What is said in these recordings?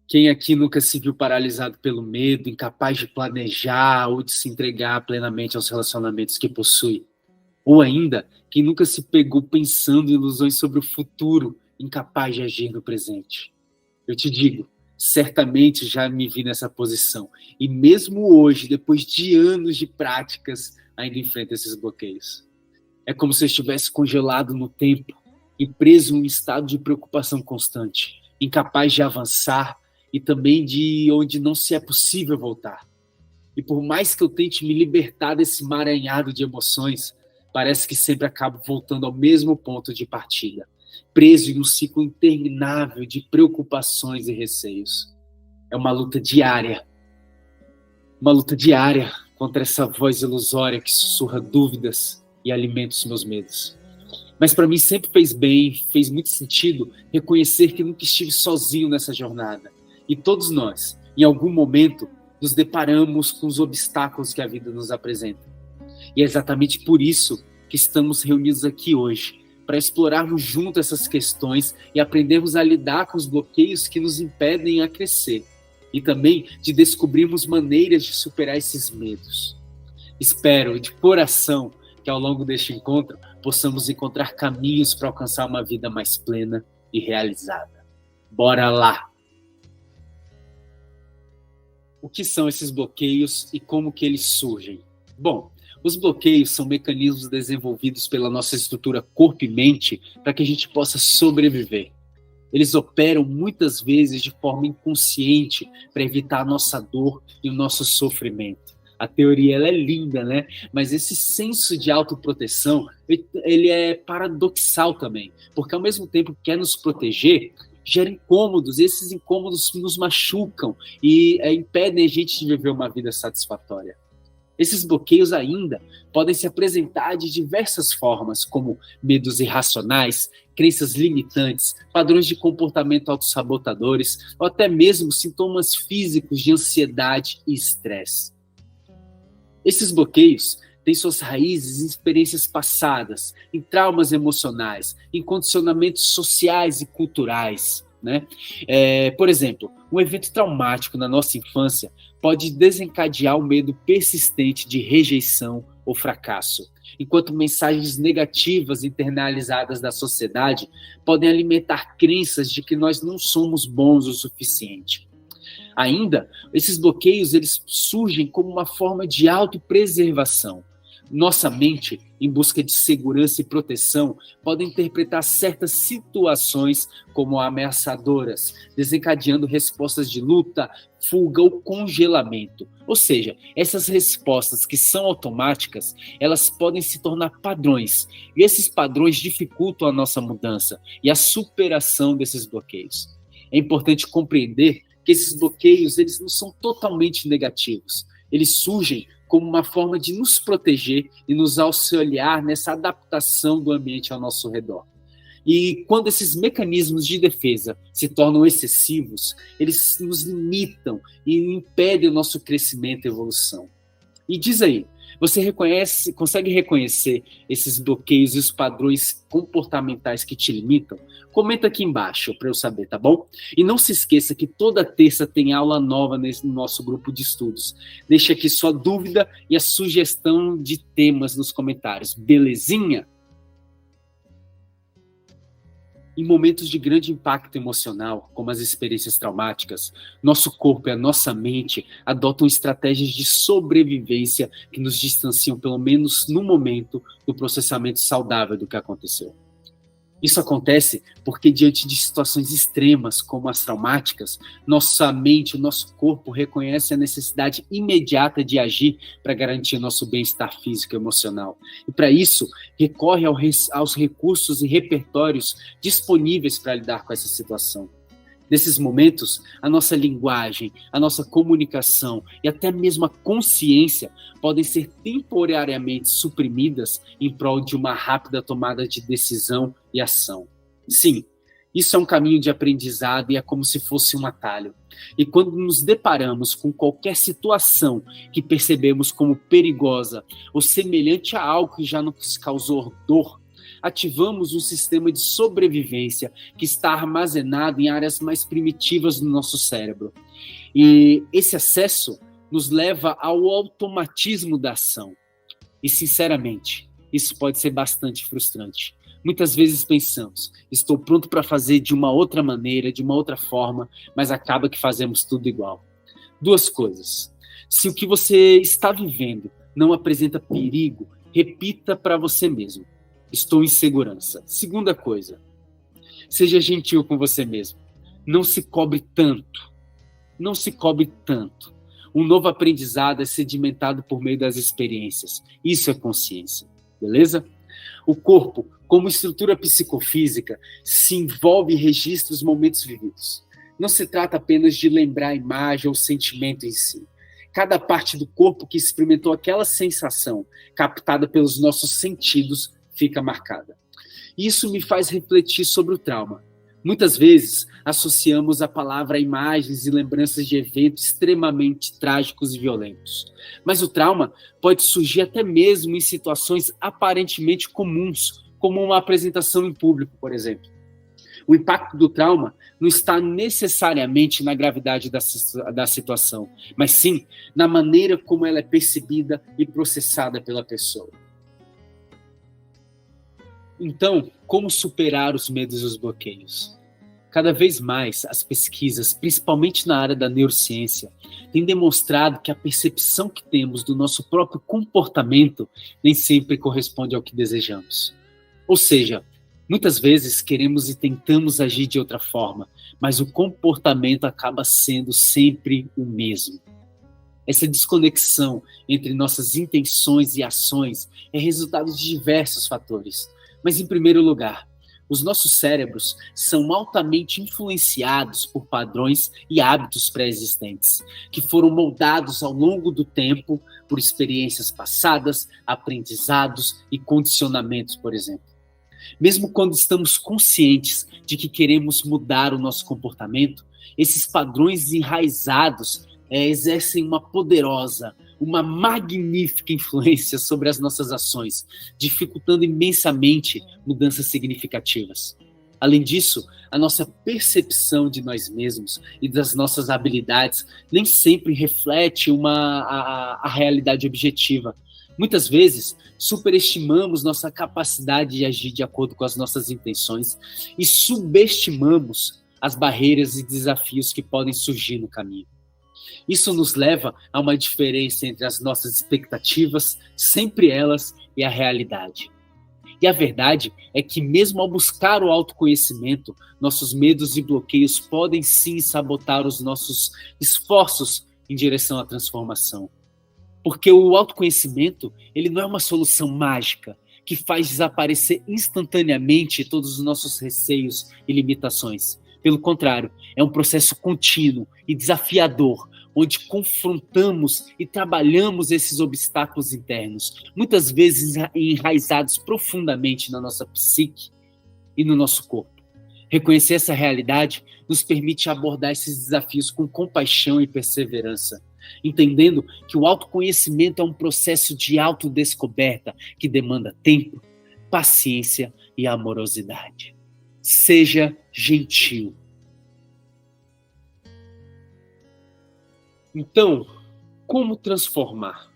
Quem aqui nunca se viu paralisado pelo medo, incapaz de planejar ou de se entregar plenamente aos relacionamentos que possui? Ou ainda, quem nunca se pegou pensando em ilusões sobre o futuro, incapaz de agir no presente? Eu te digo, certamente já me vi nessa posição. E mesmo hoje, depois de anos de práticas, ainda enfrento esses bloqueios. É como se eu estivesse congelado no tempo e preso em um estado de preocupação constante, incapaz de avançar e também de onde não se é possível voltar. E por mais que eu tente me libertar desse emaranhado de emoções, parece que sempre acabo voltando ao mesmo ponto de partida, preso em um ciclo interminável de preocupações e receios. É uma luta diária contra essa voz ilusória que sussurra dúvidas e alimenta os meus medos. Mas para mim sempre fez bem, fez muito sentido reconhecer que nunca estive sozinho nessa jornada. E todos nós, em algum momento, nos deparamos com os obstáculos que a vida nos apresenta. E é exatamente por isso que estamos reunidos aqui hoje, para explorarmos juntos essas questões e aprendermos a lidar com os bloqueios que nos impedem a crescer. E também de descobrirmos maneiras de superar esses medos. Espero, de coração, que ao longo deste encontro possamos encontrar caminhos para alcançar uma vida mais plena e realizada. Bora lá! O que são esses bloqueios e como que eles surgem? Bom, os bloqueios são mecanismos desenvolvidos pela nossa estrutura corpo e mente para que a gente possa sobreviver. Eles operam muitas vezes de forma inconsciente para evitar a nossa dor e o nosso sofrimento. A teoria ela é linda, né? Mas esse senso de autoproteção, ele é paradoxal também, porque ao mesmo tempo que quer nos proteger, gera incômodos, e esses incômodos nos machucam e impedem a gente de viver uma vida satisfatória. Esses bloqueios ainda podem se apresentar de diversas formas, como medos irracionais, crenças limitantes, padrões de comportamento autossabotadores, ou até mesmo sintomas físicos de ansiedade e estresse. Esses bloqueios têm suas raízes em experiências passadas, em traumas emocionais, em condicionamentos sociais e culturais, né? Por exemplo, um evento traumático na nossa infância pode desencadear um medo persistente de rejeição ou fracasso, enquanto mensagens negativas internalizadas da sociedade podem alimentar crenças de que nós não somos bons o suficiente. Ainda, esses bloqueios eles surgem como uma forma de autopreservação. Nossa mente, em busca de segurança e proteção, pode interpretar certas situações como ameaçadoras, desencadeando respostas de luta, fuga ou congelamento. Ou seja, essas respostas que são automáticas, elas podem se tornar padrões, e esses padrões dificultam a nossa mudança e a superação desses bloqueios. É importante compreender que esses bloqueios eles não são totalmente negativos. Eles surgem como uma forma de nos proteger e nos auxiliar nessa adaptação do ambiente ao nosso redor. E quando esses mecanismos de defesa se tornam excessivos, eles nos limitam e impedem o nosso crescimento e evolução. E diz aí, você consegue reconhecer esses bloqueios e os padrões comportamentais que te limitam? Comenta aqui embaixo para eu saber, tá bom? E não se esqueça que toda terça tem aula nova no nosso grupo de estudos. Deixa aqui sua dúvida e a sugestão de temas nos comentários, belezinha? Em momentos de grande impacto emocional, como as experiências traumáticas, nosso corpo e a nossa mente adotam estratégias de sobrevivência que nos distanciam, pelo menos no momento, do processamento saudável do que aconteceu. Isso acontece porque, diante de situações extremas, como as traumáticas, nossa mente, o nosso corpo reconhece a necessidade imediata de agir para garantir nosso bem-estar físico e emocional. E, para isso, recorre aos recursos e repertórios disponíveis para lidar com essa situação. Nesses momentos, a nossa linguagem, a nossa comunicação e até mesmo a consciência podem ser temporariamente suprimidas em prol de uma rápida tomada de decisão e ação. Sim, isso é um caminho de aprendizado e é como se fosse um atalho. E quando nos deparamos com qualquer situação que percebemos como perigosa ou semelhante a algo que já nos causou dor, ativamos um sistema de sobrevivência que está armazenado em áreas mais primitivas do nosso cérebro. E esse acesso nos leva ao automatismo da ação. E, sinceramente, isso pode ser bastante frustrante. Muitas vezes pensamos, estou pronto para fazer de uma outra maneira, de uma outra forma, mas acaba que fazemos tudo igual. Duas coisas. Se o que você está vivendo não apresenta perigo, repita para você mesmo: estou em segurança. Segunda coisa, seja gentil com você mesmo. Não se cobre tanto. Não se cobre tanto. Um novo aprendizado é sedimentado por meio das experiências. Isso é consciência. Beleza? O corpo, como estrutura psicofísica, se envolve e registra os momentos vividos. Não se trata apenas de lembrar a imagem ou o sentimento em si. Cada parte do corpo que experimentou aquela sensação, captada pelos nossos sentidos, fica marcada. Isso me faz refletir sobre o trauma. Muitas vezes, associamos a palavra a imagens e lembranças de eventos extremamente trágicos e violentos. Mas o trauma pode surgir até mesmo em situações aparentemente comuns, como uma apresentação em público, por exemplo. O impacto do trauma não está necessariamente na gravidade da situação, mas sim na maneira como ela é percebida e processada pela pessoa. Então, como superar os medos e os bloqueios? Cada vez mais, as pesquisas, principalmente na área da neurociência, têm demonstrado que a percepção que temos do nosso próprio comportamento nem sempre corresponde ao que desejamos. Ou seja, muitas vezes queremos e tentamos agir de outra forma, mas o comportamento acaba sendo sempre o mesmo. Essa desconexão entre nossas intenções e ações é resultado de diversos fatores. Mas, em primeiro lugar, os nossos cérebros são altamente influenciados por padrões e hábitos pré-existentes, que foram moldados ao longo do tempo por experiências passadas, aprendizados e condicionamentos, por exemplo. Mesmo quando estamos conscientes de que queremos mudar o nosso comportamento, esses padrões enraizados exercem uma poderosa, uma magnífica influência sobre as nossas ações, dificultando imensamente mudanças significativas. Além disso, a nossa percepção de nós mesmos e das nossas habilidades nem sempre reflete a realidade objetiva. Muitas vezes, superestimamos nossa capacidade de agir de acordo com as nossas intenções e subestimamos as barreiras e desafios que podem surgir no caminho. Isso nos leva a uma diferença entre as nossas expectativas, sempre elas, e a realidade. E a verdade é que, mesmo ao buscar o autoconhecimento, nossos medos e bloqueios podem sim sabotar os nossos esforços em direção à transformação. Porque o autoconhecimento, ele não é uma solução mágica que faz desaparecer instantaneamente todos os nossos receios e limitações. Pelo contrário, é um processo contínuo e desafiador, onde confrontamos e trabalhamos esses obstáculos internos, muitas vezes enraizados profundamente na nossa psique e no nosso corpo. Reconhecer essa realidade nos permite abordar esses desafios com compaixão e perseverança, entendendo que o autoconhecimento é um processo de autodescoberta que demanda tempo, paciência e amorosidade. Seja gentil. Então, como transformar?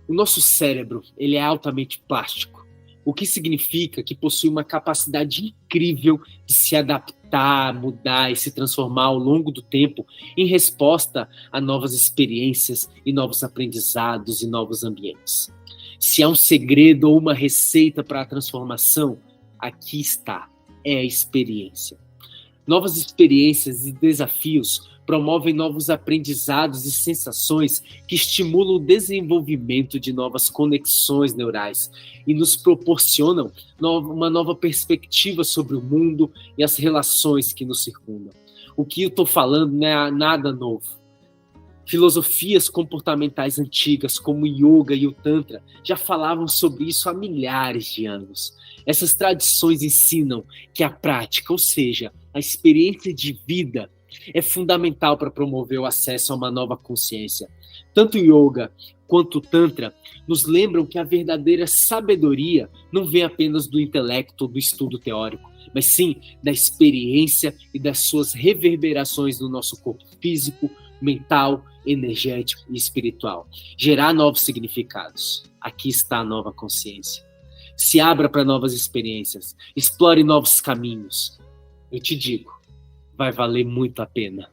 O nosso cérebro, ele é altamente plástico, o que significa que possui uma capacidade incrível de se adaptar, mudar e se transformar ao longo do tempo em resposta a novas experiências e novos aprendizados e novos ambientes. Se há um segredo ou uma receita para a transformação, aqui está, é a experiência. Novas experiências e desafios promovem novos aprendizados e sensações que estimulam o desenvolvimento de novas conexões neurais e nos proporcionam uma nova perspectiva sobre o mundo e as relações que nos circundam. O que eu estou falando não é nada novo. Filosofias comportamentais antigas, como o Yoga e o Tantra, já falavam sobre isso há milhares de anos. Essas tradições ensinam que a prática, ou seja, a experiência de vida, É fundamental para promover o acesso a uma nova consciência. Tanto o yoga quanto o tantra nos lembram que a verdadeira sabedoria não vem apenas do intelecto ou do estudo teórico, mas sim da experiência e das suas reverberações no nosso corpo físico, mental, energético e espiritual. Gerar novos significados. Aqui está a nova consciência. Se abra para novas experiências, explore novos caminhos. Eu te digo, vai valer muito a pena.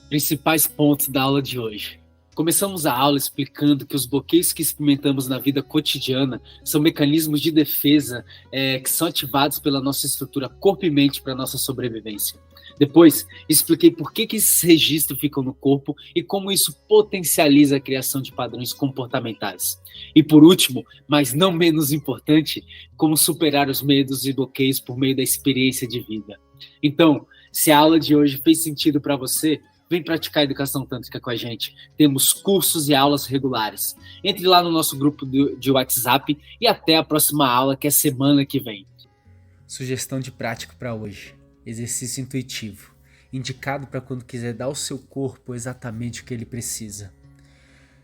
Principais pontos da aula de hoje. Começamos a aula explicando que os bloqueios que experimentamos na vida cotidiana são mecanismos de defesa que são ativados pela nossa estrutura corpo e mente para a nossa sobrevivência. Depois, expliquei por que esses registros ficam no corpo e como isso potencializa a criação de padrões comportamentais. E por último, mas não menos importante, como superar os medos e bloqueios por meio da experiência de vida. Então, se a aula de hoje fez sentido para você, vem praticar educação tântrica com a gente. Temos cursos e aulas regulares. Entre lá no nosso grupo de WhatsApp e até a próxima aula, que é semana que vem. Sugestão de prática para hoje. Exercício intuitivo, indicado para quando quiser dar ao seu corpo exatamente o que ele precisa.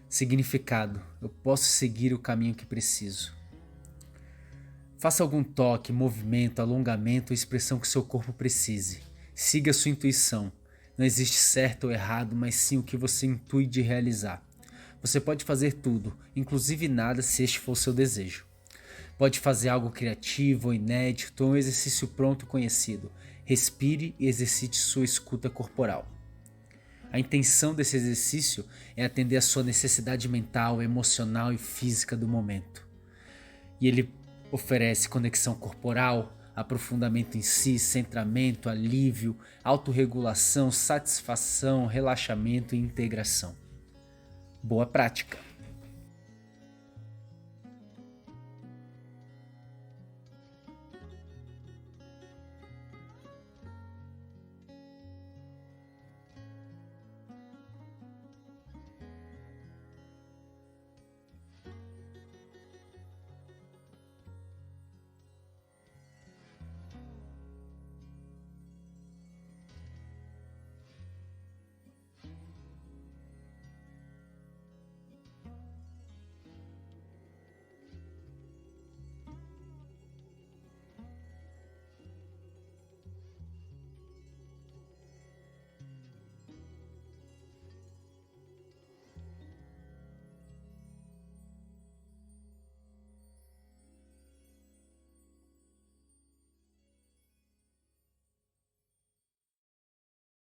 Significado: eu posso seguir o caminho que preciso. Faça algum toque, movimento, alongamento ou expressão que seu corpo precise. Siga sua intuição. Não existe certo ou errado, mas sim o que você intui de realizar. Você pode fazer tudo, inclusive nada, se este for o seu desejo. Pode fazer algo criativo ou inédito ou um exercício pronto e conhecido. Respire e exercite sua escuta corporal. A intenção desse exercício é atender à sua necessidade mental, emocional e física do momento. E ele oferece conexão corporal, aprofundamento em si, centramento, alívio, autorregulação, satisfação, relaxamento e integração. Boa prática!